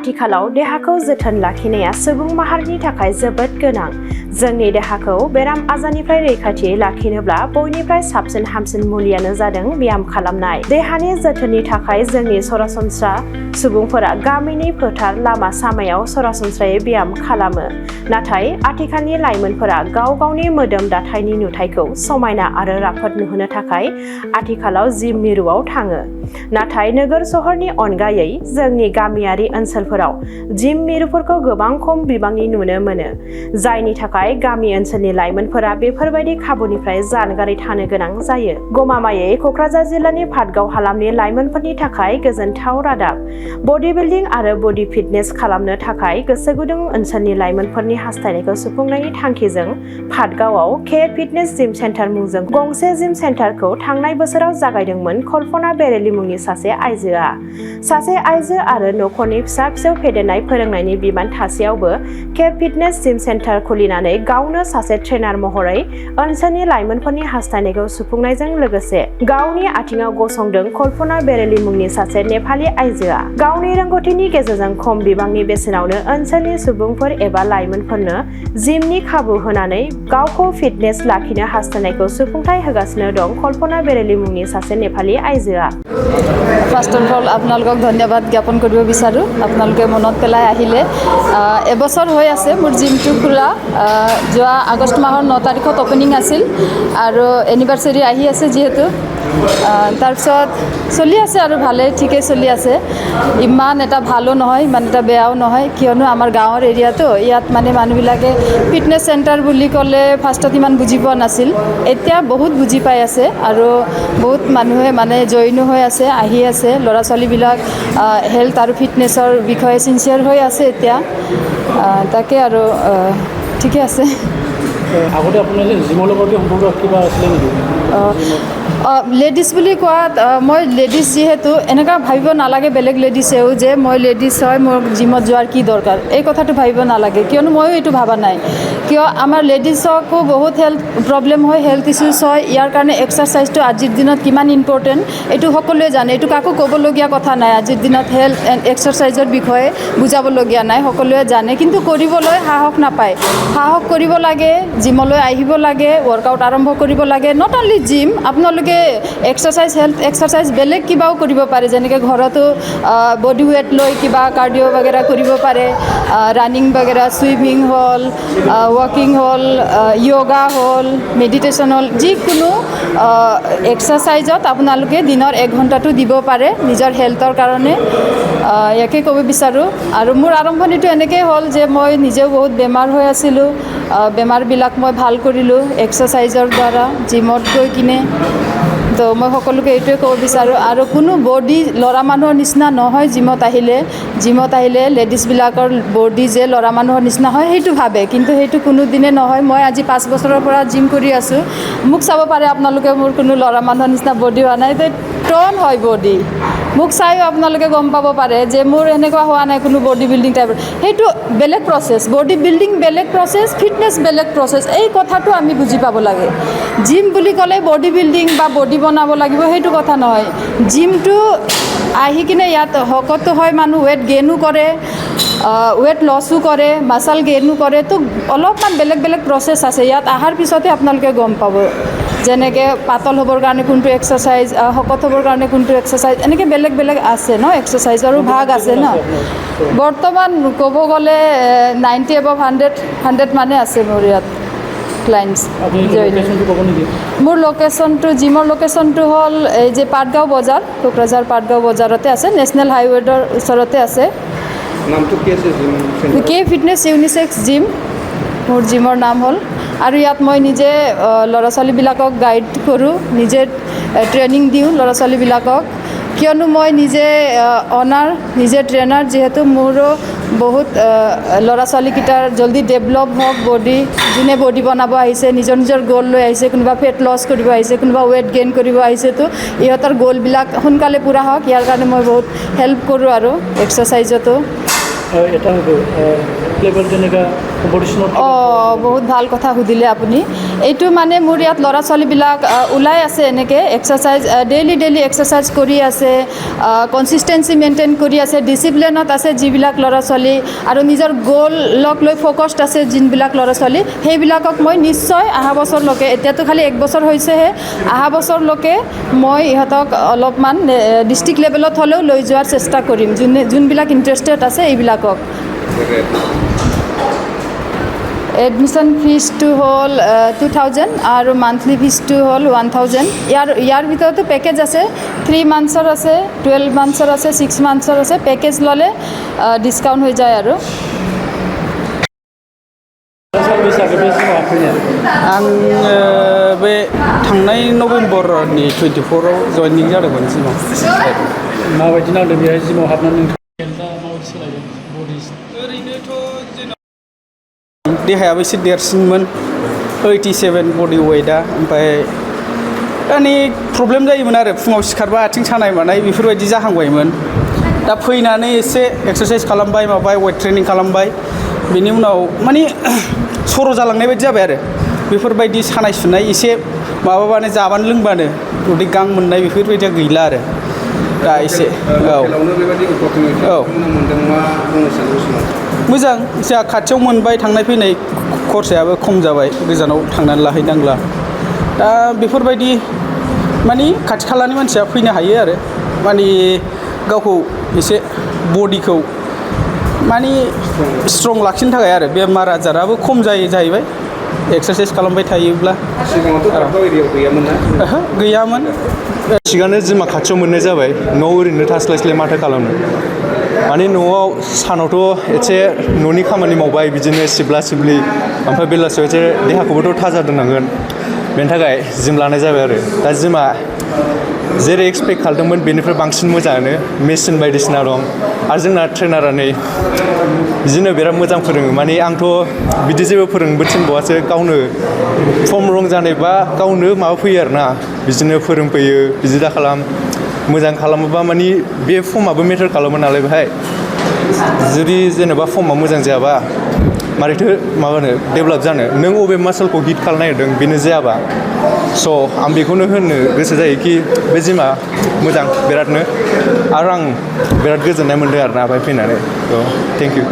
आथिखालाव देहाखौ जोथोन लाखिनाया सुबुं माहारिनि थाखाय जोबोद गोनां। जोंनि देहाखौ बेराम आजारनिफ्राय रैखाथि लाखिनोब्ला बयनिफ्राय साबसिन हामसिन मुलियानो जादों ब्याम खालामनाय। देहानि जोथोननि थाखाय जोंनि सरासनस्रा सुबुंफोरा गामिनि फोथार लामा सामायाव सरासनस्रायै ब्याम खालामो। नाथाय आथिखालनि लाइमोनफोरा गाव गावनि मोदोम दाथायनि नुथायखौ समायना आरो राफोद नुहोनो थाखाय आथिखालाव जिम मिरुआव थाङो। नाथाय नोगोर सहरनि अनगायै जोंनि गामियारि ओनसोलफोराव जिम मिरुफोरखौ गोबां खम बिबांनि नुनो मोनो। जायनि थाखाय गामि ओनसोलनि लाइमोनफोरा बेफोरबायदि खाबुनिफ्राय जानगारै थानो गोनां जायो। गमामायै क'क्राझार जिल्लानि पाटगाव हालामनि लाइमोनफोरनि थाखाय गोजोनथाव रादाब। बडी बिल्डिं आरो बडी फिटनेस खालामनो थाखाय गोसो गुदुं ओनसोलनि लाइमोनफोरनि हास्थायनायखौ सुफुंनायनि थांखिजों पाटगावआव के फिटनेस जिम सेन्टार मुंजों गंसे जिम सेन्टारखौ थांनाय बोसोराव जागायदोंमोन कल्पना बेरेली मुंनि सासे आइजोआ। सासे आइजो आरो नखरनि फिसा फिसौ फेदेरनाय फोरोंनायनि बिबान थासेयावबो के फिटनेस जिम सेन्टार खुलिनानै गावनो सासे ट्रेनार महरै ओनसोलनि लाइमोनफोरनि हास्थायनायखौ सुफुंनायजों लोगोसे गावनि आथिङाव गसंदों कल्पना बेरेली मुंनि सासे नेपाली आइजोआ। गावनि रोंगौथिनि गेजेरजों खम बिबांनि बेसेनावनो ओनसोलनि सुबुंफोर एबा लाइमोनफोरनो जिमनि खाबु होनानै गावखौ फिटनेस लाखिनो हास्थायनायखौ सुफुंथाय होगासिनो दं कल्पना बेरेली मुंनि सासे नेपाली आइजोआ। ফাৰ্ষ্ট অফ অল আপোনালোকক ধন্যবাদ জ্ঞাপন কৰিব বিচাৰোঁ। আপোনালোকে মনত পেলাই আহিলে। এবছৰ হৈ আছে মোৰ জিমটো খোলা। যোৱা আগষ্ট মাহৰ 9 তাৰিখত অপেনিং আছিল আৰু এনিভাৰ্চাৰী আহি আছে যিহেতু তাৰপিছত চলি আছে আৰু ভালেই ঠিকেই চলি আছে। ইমান এটা ভালো নহয় ইমান এটা বেয়াও নহয়, কিয়নো আমাৰ গাঁৱৰ এৰিয়াটো ইয়াত মানে মানুহবিলাকে ফিটনেছ চেণ্টাৰ বুলি ক'লে ফাৰ্ষ্টত ইমান বুজি পোৱা নাছিল। এতিয়া বহুত বুজি পাই আছে আৰু বহুত মানুহে মানে জইনো হৈ আছে, আহি আছে। ল'ৰা ছোৱালীবিলাক হেল্থ আৰু ফিটনেছৰ বিষয়ে চিনচিয়াৰ হৈ আছে এতিয়া। তাকে আৰু ঠিকে আছে। আগতে আপোনাৰ জিমৰ লগত সম্পৰ্ক কিবা আছিলে নেকি? লেডিজ বুলি কোৱাত মই লেডিজ যিহেতু এনেকুৱা ভাবিব নালাগে বেলেগ লেডিছেও যে মই লেডিজ হয় মোৰ জিমত যোৱাৰ কি দৰকাৰ, এই কথাটো ভাবিব নালাগে। কিয়নো ময়ো এইটো ভবা নাই। কিয় আমাৰ লেডিজকো বহুত হেল্থ প্ৰব্লেম হয়, হেল্থ ইছ্যুজ হয়। ইয়াৰ কাৰণে এক্সাৰচাইজটো আজিৰ দিনত কিমান ইম্পৰ্টেণ্ট এইটো সকলোৱে জানে। এইটো কাকো ক'বলগীয়া কথা নাই। আজিৰ দিনত হেল্থ এণ্ড এক্সাৰচাইজৰ বিষয়ে বুজাবলগীয়া নাই, সকলোৱে জানে। কিন্তু কৰিবলৈ সাহস নাপায়। সাহস কৰিব লাগে, জিমলৈ আহিব লাগে, ৱৰ্কআউট আৰম্ভ কৰিব লাগে। নট অনলি জিম, আপোনালোকে এক্সাৰচাইজ হেল্থ এক্সাৰচাইজ বেলেগ কিবাও কৰিব পাৰে। যেনেকৈ ঘৰতো বডি ৱেইট লৈ কিবা কাৰ্ডিঅ' বাগেৰা কৰিব পাৰে। ৰানিং বাগেৰা, চুইমিং হ'ল, ৱাকিং হ'ল, য়োগা হ'ল, মেডিটেশ্যন হ'ল, যিকোনো এক্সাৰচাইজত আপোনালোকে দিনৰ 1 ঘণ্টাটো দিব পাৰে নিজৰ হেল্থৰ কাৰণে। ইয়াকে ক'ব বিচাৰোঁ। আৰু মোৰ আৰম্ভণিটো এনেকৈ হ'ল যে মই নিজেও বহুত বেমাৰ হৈ আছিলোঁ। বেমাৰবিলাক মই ভাল কৰিলোঁ এক্সাৰচাইজৰ দ্বাৰা, জিমত গৈ কিনে। তো মই সকলোকে এইটোৱে ক'ব বিচাৰোঁ। আৰু কোনো বডি ল'ৰা মানুহৰ নিচিনা নহয় জিমত আহিলে। জিমত আহিলে লেডিজবিলাকৰ বডি যে ল'ৰা মানুহৰ নিচিনা হয় সেইটো ভাবে, কিন্তু সেইটো কোনো দিনে নহয়। মই আজি 5 বছৰৰ পৰা জিম কৰি আছোঁ। মোক চাব পাৰে আপোনালোকে, মোৰ কোনো ল'ৰা মানুহৰ নিচিনা বডি হোৱা নাই। তো টন হয় বডি। মোক চাইও আপোনালোকে গম পাব পাৰে যে মোৰ এনেকুৱা হোৱা নাই কোনো বডি বিল্ডিং টাইপৰ। সেইটো বেলেগ প্ৰচেছ। বডি বিল্ডিং বেলেগ প্ৰচেছ, ফিটনেছ বেলেগ প্ৰচেছ। এই কথাটো আমি বুজি পাব লাগে। জিম বুলি ক'লে বডি বিল্ডিং বা বডি বনাব লাগিব সেইটো কথা নহয়। জিমটো আহি কিনে ইয়াত শকতো হয় মানুহ, ৱেট গেইনো কৰে, ৱেট লছো কৰে, মাছাল গেইনো কৰে। তো অলপমান বেলেগ বেলেগ প্ৰচেছ আছে। ইয়াত অহাৰ পিছতে আপোনালোকে গম পাব। যেনেকৈ পাতল হ'বৰ কাৰণে কোনটো এক্সাৰচাইজ, শকত হ'বৰ কাৰণে কোনটো এক্সাৰচাইজ, এনেকৈ বেলেগ বেলেগ আছে ন, এক্সাৰচাইজৰো ভাগ আছে ন। বৰ্তমান ক'ব গ'লে 90 above 100 মানে আছে মোৰ ইয়াত ক্লাইণ্টছ। মোৰ লোকেশ্যনটো, জিমৰ লোকেশ্যনটো হ'ল এই যে পাটগাঁও বজাৰ, কোকৰাঝাৰ পাটগাঁও বজাৰতে আছে, নেশ্যনেল হাইৱেৰ ওচৰতে আছে। নামটো কি আছে? কে ফিটনেছ ইউনিচেক্স জিম মোৰ জিমৰ নাম হ'ল। আৰু ইয়াত মই নিজে ল'ৰা ছোৱালীবিলাকক গাইড কৰোঁ, নিজে ট্ৰেইনিং দিওঁ ল'ৰা ছোৱালীবিলাকক। কিয়নো মই নিজে অনাৰ, নিজে ট্ৰেইনাৰ, যিহেতু মোৰো বহুত ল'ৰা ছোৱালীকেইটাৰ জল্দি ডেভেলপ হওক বডি। যোনে বডি বনাব আহিছে, নিজৰ নিজৰ গ'ল লৈ আহিছে, কোনোবা ফেট লছ কৰিব আহিছে, কোনোবা ৱেট গেইন কৰিব আহিছে। তো ইহঁতৰ গ'লবিলাক সোনকালে পূৰা হওক, ইয়াৰ কাৰণে মই বহুত হেল্প কৰোঁ আৰু এক্সাৰচাইজতো। এটা লেভেল তেনেকুৱা কম্পিটিশ্যনত অঁ বহুত ভাল কথা সুধিলে আপুনি এইটো মানে মোৰ ইয়াত ল'ৰা ছোৱালীবিলাক ওলাই আছে এনেকৈ এক্সাৰচাইজ ডেইলি এক্সাৰচাইজ কৰি আছে কনচিষ্টেঞ্চি মেইনটেইন কৰি আছে ডিচিপ্লিনত আছে যিবিলাক ল'ৰা ছোৱালী আৰু নিজৰ গ'লক লৈ ফ'কাছড আছে যোনবিলাক ল'ৰা ছোৱালী সেইবিলাকক মই নিশ্চয় অহা বছৰলৈকে এতিয়াতো খালি 1 বছৰ হৈছেহে অহা বছৰলৈকে মই ইহঁতক অলপমান ডিষ্ট্ৰিক্ট লেভেলত হ'লেও লৈ যোৱাৰ চেষ্টা কৰিম যোনবিলাক ইণ্টাৰেষ্টেড আছে এইবিলাকক এডমিশ্যন ফিজটো হ'ল 2000 আৰু মান্থলি ফিজটো হ'ল 1000 ইয়াৰ ভিতৰতো পেকেজ আছে 3 মান্থছৰ আছে 12 মান্থছৰ আছে 6 মান্থছৰ আছে পেকেজ ল'লে ডিছকাউণ্ট হৈ যায় আৰু आं बे थांनाय नभेम्बरनि 24आव जयनिं जादोंमोन जिमाव माबायदि नांदों बेहाय जिमाव हाबनानै नोंथाङा माबायदि सोलायदों बडि ओरैनोथ' देहायाबो एसे देरसिनमोन 87 बडि वेटआ ओमफ्राय दानि प्रब्लेम जायोमोन आरो फुङाव सिखारबा आथिं सानाय मानाय बेफोरबायदि जाहांबायमोन दा फैनानै एसे एक्सारसाइज खालामबाय माबाय वेट ट्रेनिं खालामबाय बेनि उनाव माने सर' जालांनाय बायदि जाबाय आरो बेफोरबायदि सानाय सुनाय एसे माबाबानो जाबानो लोंबानो उदै गां मोननाय बेफोरबायदिया गैला आरो दा एसे मोजां जोंहा खाथियाव मोनबाय थांनाय फैनाय खरसायाबो खम जाबाय गोजानाव थांनानै लाहैनांला दा बेफोरबायदि माने खाथि खालानि मानसिया फैनो हायो आरो माने गावखौ एसे बडिखौ माने स्ट्रं लाखिनो थाखाय आरो बेमार आजाराबो खम जायो जाहैबाय एक्सारसाइज खालामबाय थायोब्ला गैयामोन थिगानो जिमा खाथियाव मोननाय जाबाय न'आव ओरैनो थास्लायस्लाय माथो खालामनो माने न'आव सानावथ' एसे न'नि खामानि मावबाय बिदिनो सिबला सिबलि ओमफ्राय बेलासियाव एसे देहाखौबोथ' थाजा दोननांगोन बेनि थाखाय जिम लानाय जाबाय आरो दा जिमा जेरै एक्सपेक्ट खालामदोंमोन बेनिफ्राय बांसिन मोजाङानो मेचिन बायदिसिना दं आरो जोंना ट्रेनारा नै बिदिनो बिराद मोजां फोरोङो माने आंथ' बिदि जेबो फोरोंनोबो थिनबावासो गावनो फर्म रं जानायबा गावनो माबा फैयो आरो ना बिदिनो फोरोंफैयो बिदि दा खालाम मोजां खालामोबा माने बे फर्माबो मेटार खालामो नालाय बेहाय जुदि जेनेबा फर्मा मोजां जायाबा मारैथो माबानो डेभेलप जानो नों अबे मासलखौ हिट खालामनो नागिरदों बेनो जायाबा स' आं बेखौनो होननो गोसो जायोखि बे जिमा मोजां बिरादनो आरो आं बिराद गोजोननाय मोनदों आरोना बेहाय फैनानै थ' थेंक इउ